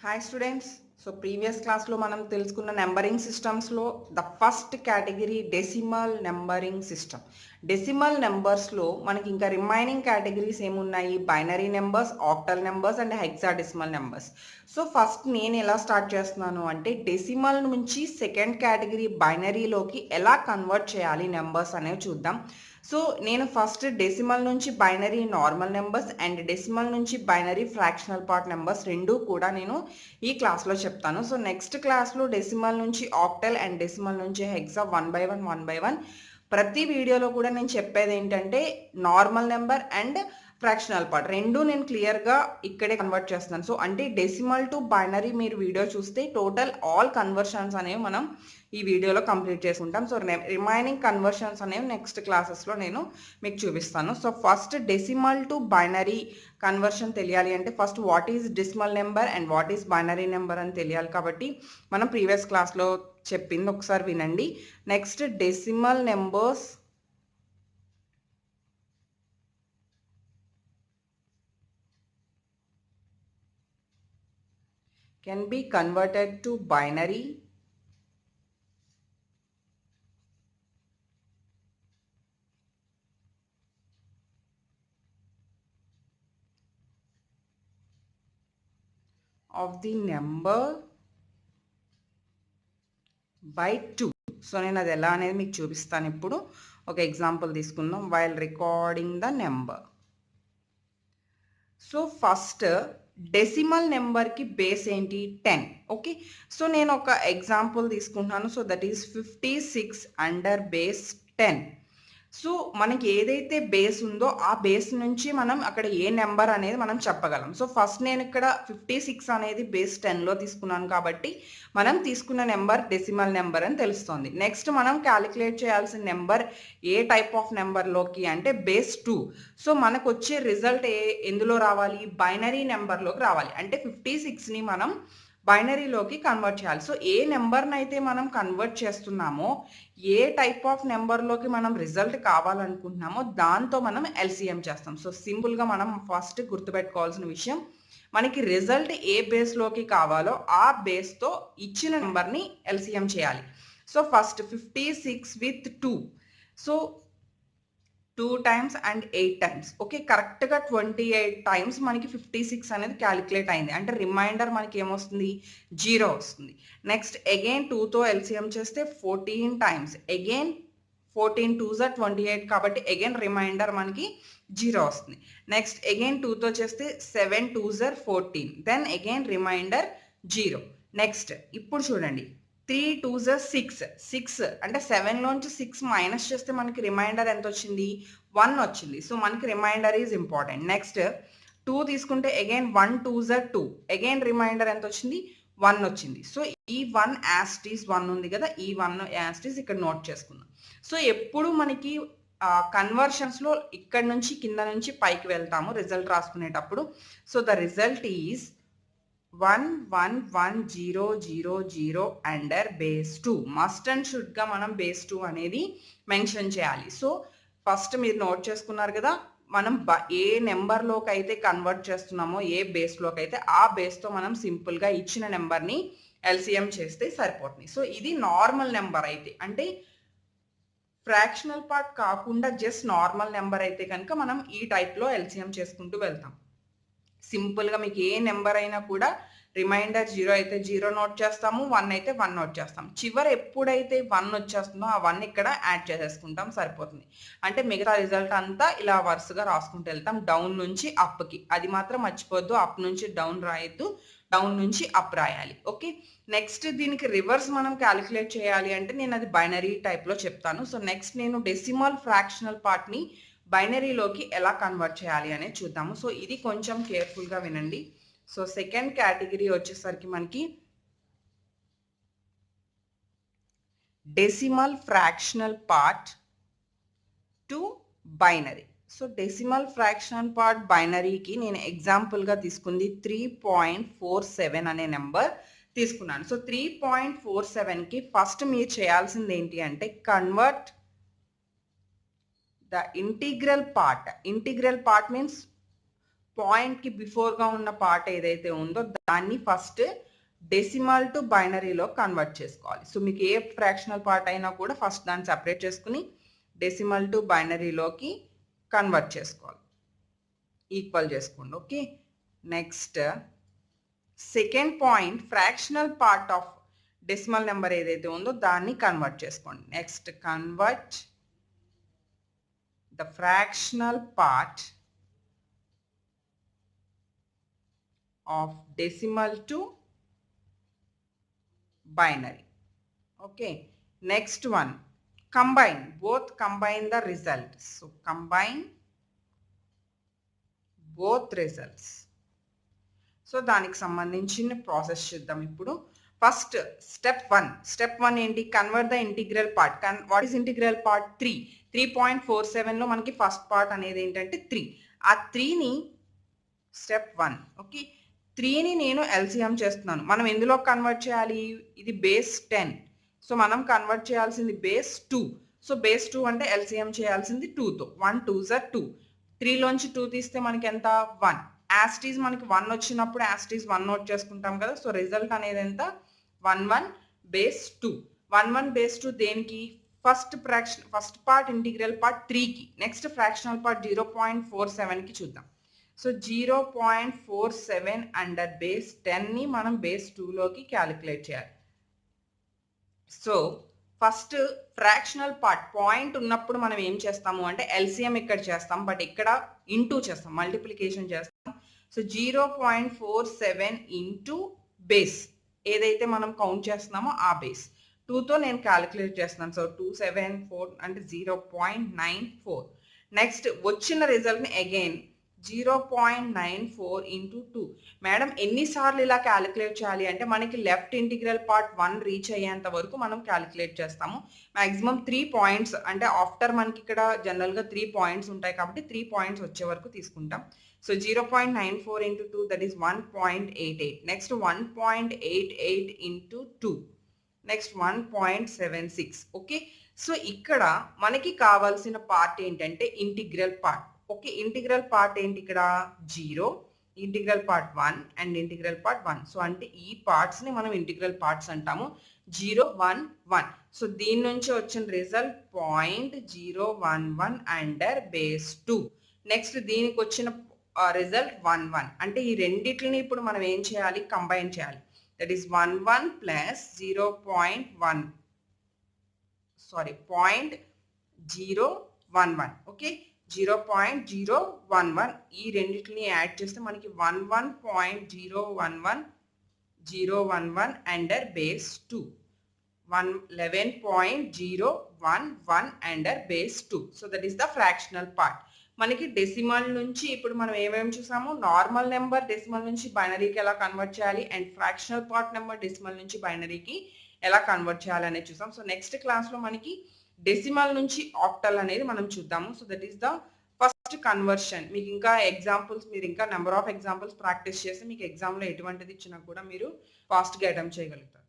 Hi students. So previous క్లాస్లో మనం తెలుసుకున్న నెంబరింగ్ సిస్టమ్స్లో the first category decimal numbering system. Decimal నెంబర్స్లో మనకి ఇంకా రిమైనింగ్ కేటగిరీస్ ఏమున్నాయి? Binary numbers, octal numbers and hexadecimal numbers. So first నేను ఎలా స్టార్ట్ చేస్తున్నాను అంటే డెసిమల్ నుంచి సెకండ్ కేటగిరీ బైనరీలోకి ఎలా కన్వర్ట్ చేయాలి నెంబర్స్ అనేవి చూద్దాం. సో నేను ఫస్ట్ డెసిమల్ నుంచి binary normal numbers and decimal నుంచి బైనరీ ఫ్రాక్షనల్ పార్ట్ నెంబర్స్ రెండూ కూడా నేను ఈ క్లాస్లో చెప్తాను. సో నెక్స్ట్ క్లాస్లో డెసిమల్ నుంచి ఆక్టల్ అండ్ డెసిమల్ నుంచి హెక్సా వన్ బై వన్ ప్రతి వీడియోలో కూడా నేను చెప్పేది ఏంటంటే normal number and fractional part రెండూ నేను క్లియర్గా ఇక్కడే కన్వర్ట్ చేస్తున్నాను. సో అంటే డెసిమల్ టు బైనరీ మీరు వీడియో చూస్తే టోటల్ ఆల్ కన్వర్షన్స్ అనేవి మనం ఈ వీడియోలో కంప్లీట్ చేసుకుంటాం. సో రిమైనింగ్ కన్వర్షన్స్ అనేవి నెక్స్ట్ క్లాసెస్లో నేను మీకు చూపిస్తాను. So first decimal to binary conversion తెలియాలి అంటే first what is decimal number and what is binary number అని తెలియాలి. కాబట్టి మనం ప్రీవియస్ క్లాస్లో చెప్పింది ఒకసారి వినండి. Next decimal numbers can be converted to binary of the number by 2. So నేను అది ఎలా అనేది మీకు చూపిస్తాను. ఇప్పుడు ఒక ఎగ్జాంపుల్ తీసుకుందాం. While recording the number. So first decimal నెంబర్కి బేస్ ఏంటి? 10. ఓకే, సో నేను ఒక ఎగ్జాంపుల్ తీసుకుంటున్నాను. So that is 56 under base 10. So మనకి ఏదైతే బేస్ ఉందో ఆ బేస్ నుంచి మనం అక్కడ ఏ నెంబర్ అనేది మనం చెప్పగలం. సో ఫస్ట్ నేను ఇక్కడ 56 అనేది బేస్ 10లో తీసుకున్నాను కాబట్టి మనం తీసుకున్న నెంబర్ డెసిమల్ నెంబర్ అని తెలుస్తుంది. నెక్స్ట్ మనం క్యాలిక్యులేట్ చేయాల్సిన నెంబర్ ఏ టైప్ ఆఫ్ నెంబర్లోకి అంటే బేస్ 2. సో మనకు వచ్చే రిజల్ట్ ఎందులో రావాలి? బైనరీ నెంబర్లోకి రావాలి. అంటే 56ని మనం బైనరీలోకి కన్వర్ట్ చేయాలి. సో ఏ నెంబర్ని అయితే మనం కన్వర్ట్ చేస్తున్నామో ఏ టైప్ ఆఫ్ నెంబర్లోకి మనం రిజల్ట్ కావాలనుకుంటున్నామో దాంతో మనం ఎల్సిఎం చేస్తాం. సో సింపుల్గా మనం ఫస్ట్ గుర్తుపెట్టుకోవాల్సిన విషయం, మనకి రిజల్ట్ ఏ బేస్లోకి కావాలో ఆ బేస్తో ఇచ్చిన నెంబర్ని ఎల్సిఎం చేయాలి. So first 56 with 2. So 2 times and 8 times. Okay, కరెక్ట్గా 28 times మనకి 56 అనేది క్యాలిక్యులేట్ అయింది. అంటే రిమైండర్ మనకి ఏమొస్తుంది? 0 వస్తుంది. నెక్స్ట్ అగైన్ 2తో ఎల్సిఎం చేస్తే 14 times. అగైన్ 14 2s are 28 కాబట్టి అగైన్ రిమైండర్ మనకి 0 వస్తుంది. నెక్స్ట్ అగైన్ 2తో చేస్తే 7 2s are 14. Then again reminder 0. Next ఇప్పుడు చూడండి 3 2s are 6 అంటే 7లోంచి 6 మైనస్ చేస్తే మనకి రిమైండర్ ఎంత వచ్చింది? 1 వచ్చింది. సో మనకి రిమైండర్ ఈజ్ ఇంపార్టెంట్. నెక్స్ట్ 2 తీసుకుంటే again 1 2s are 2. Again reminder ఎంత వచ్చింది? 1 వచ్చింది. సో ఈ 1 యాస్టీస్ 1 ఉంది కదా, ఈ 1 యాస్టీస్ ఇక్కడ నోట్ చేసుకుందాం. సో ఎప్పుడు మనకి కన్వర్షన్స్లో ఇక్కడ నుంచి కింద నుంచి పైకి వెళ్తాము రిజల్ట్ రాసుకునేటప్పుడు. So the result is 11100 under base 2. Must and షుడ్గా మనం బేస్ 2 అనేది మెన్షన్ చేయాలి. సో ఫస్ట్ మీరు నోట్ చేసుకున్నారు కదా, మనం ఏ నెంబర్లోకి అయితే కన్వర్ట్ చేస్తున్నామో ఏ బేస్లోకి అయితే ఆ బేస్తో మనం సింపుల్గా ఇచ్చిన నెంబర్ని ఎల్సిఎం చేస్తే సరిపోతుంది. సో ఇది నార్మల్ నెంబర్ అయితే, అంటే ఫ్రాక్షనల్ పార్ట్ కాకుండా జస్ట్ నార్మల్ నెంబర్ అయితే కనుక మనం ఈ టైప్లో ఎల్సిఎం చేసుకుంటూ వెళ్తాం. సింపుల్గా మీకు ఏ నెంబర్ అయినా కూడా రిమైండర్ 0 అయితే 0 నోట్ చేస్తాము, 1 అయితే 1 నోట్ చేస్తాం. చివరి ఎప్పుడైతే 1 వచ్చేస్తుందో ఆ 1 ఇక్కడ యాడ్ చేసేసుకుంటాం, సరిపోతుంది. అంటే మిగతా రిజల్ట్ అంతా ఇలా వరుసగా రాసుకుంటూ వెళ్తాం డౌన్ నుంచి అప్కి. అది మాత్రం మర్చిపోద్దు, అప్ నుంచి డౌన్ రాయొద్దు, డౌన్ నుంచి అప్ రాయాలి. ఓకే, నెక్స్ట్ దీనికి రివర్స్ మనం క్యాలిక్యులేట్ చేయాలి అంటే నేను అది బైనరీ టైప్లో చెప్తాను. సో నెక్స్ట్ నేను డెసిమల్ ఫ్రాక్షనల్ పార్ట్ని బైనరీలోకి ఎలా కన్వర్ట్ చేయాలి అనేది చూద్దాము. సో ఇది కొంచెం కేర్ఫుల్గా వినండి. సో సెకండ్ కేటగిరీ వచ్చేసరికి మనకి decimal fractional part to binary. So decimal fractional part బైనరీకి నేను ఎగ్జాంపుల్గా తీసుకుంది 3.47 అనే నెంబర్ తీసుకున్నాను. సో 3.47కి ఫస్ట్ మీరు చేయాల్సింది ఏంటి అంటే convert the integral part means పాయింట్‌కి బిఫోర్‌గా ఉన్న పార్ట్ ఏదైతే ఉందో దాన్ని ఫస్ట్ డెసిమల్ టు బైనరీలో కన్వర్ట్ చేసుకోవాలి. సో, మీకు ఏ ఫ్రాక్షనల్ పార్ట్ అయినా కూడా ఫస్ట్ దాన్ని సెపరేట్ చేసుకొని డెసిమల్ టు బైనరీలోకి కన్వర్ట్ చేసుకోవాలి. ఈక్వల్ చేసుకోండి. Okay. Next second point fractional part of decimal number ఏదైతే ఉందో దాన్ని కన్వర్ట్ చేసుకోండి. Next convert the fractional part of decimal to binary. Okay, next one, combine, both combine the result. So combine both results. So దానికి సంబంధించిన process చూద్దాం ఇప్పుడు. First step 1 ఏంటి? Convert the integral part. What is integral part? 3.47లో మనకి first part అనేది ఏంటంటే 3. ఆ 3ని స్టెప్ 1. ఓకే, 3ని నేను ఎల్సిఎం చేస్తున్నాను. మనం ఎందులో కన్వర్ట్ చేయాలి? ఇది బేస్ 10. సో మనం కన్వర్ట్ చేయాల్సింది బేస్ 2. సో బేస్ 2 అంటే ఎల్సిఎం చేయాల్సింది 2తో. 1 2s are 2. 3లోంచి 2 తీస్తే మనకి ఎంత? 1. యాస్టీస్ మనకి 1 వచ్చినప్పుడు యాస్టీస్ 1 నోట్ చేసుకుంటాం కదా. సో రిజల్ట్ అనేది ఎంత? 1 1 బేస్ 2. 1 1 బేస్ 2 దేనికి? ఫస్ట్ పార్ట్ ఇంటిగ్రల్ పార్ట్ 3కి. నెక్స్ట్ ఫ్రాక్షనల్ పార్ట్ 0.47కి చూద్దాం. సో 0.47 అండర్ బేస్ 10ని మనం బేస్ 2లోకి క్యాలిక్యులేట్ చేయాలి. So first fractional part point ఉన్నప్పుడు మనం ఏం చేస్తాము అంటే ఎల్సిఎం ఇక్కడ చేస్తాం, బట్ ఇక్కడ ఇంటూ చేస్తాం, మల్టిప్లికేషన్ చేస్తాం. సో 0.47 ఇంటూ బేస్ ఏదైతే మనం కౌంట్ చేస్తున్నామో ఆ బేస్ 2తో నేను క్యాలిక్యులేట్ చేస్తున్నాను. సో 274 అంటే 0.94. నెక్స్ట్ వచ్చిన రిజల్ట్ని అగైన్ 0.94 ఇంటూ 2. మేడం ఎన్నిసార్లు ఇలా క్యాలిక్యులేట్ చేయాలి అంటే మనకి లెఫ్ట్ ఇంటిగ్రల్ పార్ట్ 1 రీచ్ అయ్యేంత వరకు మనం క్యాలిక్యులేట్ చేస్తాము. మాక్సిమం 3 పాయింట్స్ అంటే ఆఫ్టర్ మనకి ఇక్కడ జనరల్గా 3 పాయింట్స్ ఉంటాయి కాబట్టి 3 పాయింట్స్ వచ్చే వరకు తీసుకుంటాం. So 0.94 into 2 that is 1.88. Next 1.88 into 2. Next 1.76. Okay, so ఇక్కడ మనకి కావాల్సిన పార్ట్ ఏంటంటే integral part. Okay, integral part ఏంటి ఇక్కడ? 0, integral part 1 and integral part 1. So అంటే ఈ పార్ట్స్ ని మనం ఇంటిగ్రల్ పార్ట్స్ అంటాము. 0 1 1. సో దీని నుంచి వచ్చిన రిజల్ట్ 0.011 అండర్ బేస్ 2. నెక్స్ట్ దీనికి వచ్చిన రిజల్ట్ 1 1. అంటే ఈ రెండిట్లని ఇప్పుడు మనం ఏం చేయాలి? కంబైన్ చేయాలి. That is 1 1 plus 0.1 sorry 0.011. Okay, 0.011 ఈ రెండింటిని యాడ్ చేస్తే మనకి 11.011 under base 2. 11.011 under base 2. So that is the fractional part. మనకి డెసిమల్ నుంచి ఇప్పుడు మనం ఏమేమి చూసాము? నార్మల్ నెంబర్ డెసిమల్ నుంచి బైనరీకి ఎలా కన్వర్ట్ చేయాలి and fractional part number decimal నుంచి బైనరీకి ఎలా కన్వర్ట్ చేయాలి అనేది చూసాం. సో నెక్స్ట్ క్లాస్లో మనకి డెసిమల్ నుంచి ఆక్టల్ అనేది మనం చూద్దాము. So that is the first conversion. మీకు ఇంకా ఎగ్జాంపుల్స్, మీరు ఇంకా నెంబర్ ఆఫ్ ఎగ్జాంపుల్స్ ప్రాక్టీస్ చేసి మీకు ఎగ్జామ్లో ఎటువంటిది ఇచ్చినా కూడా మీరు ఫాస్ట్గా అటెంప్ట్ చేయగలుగుతారు.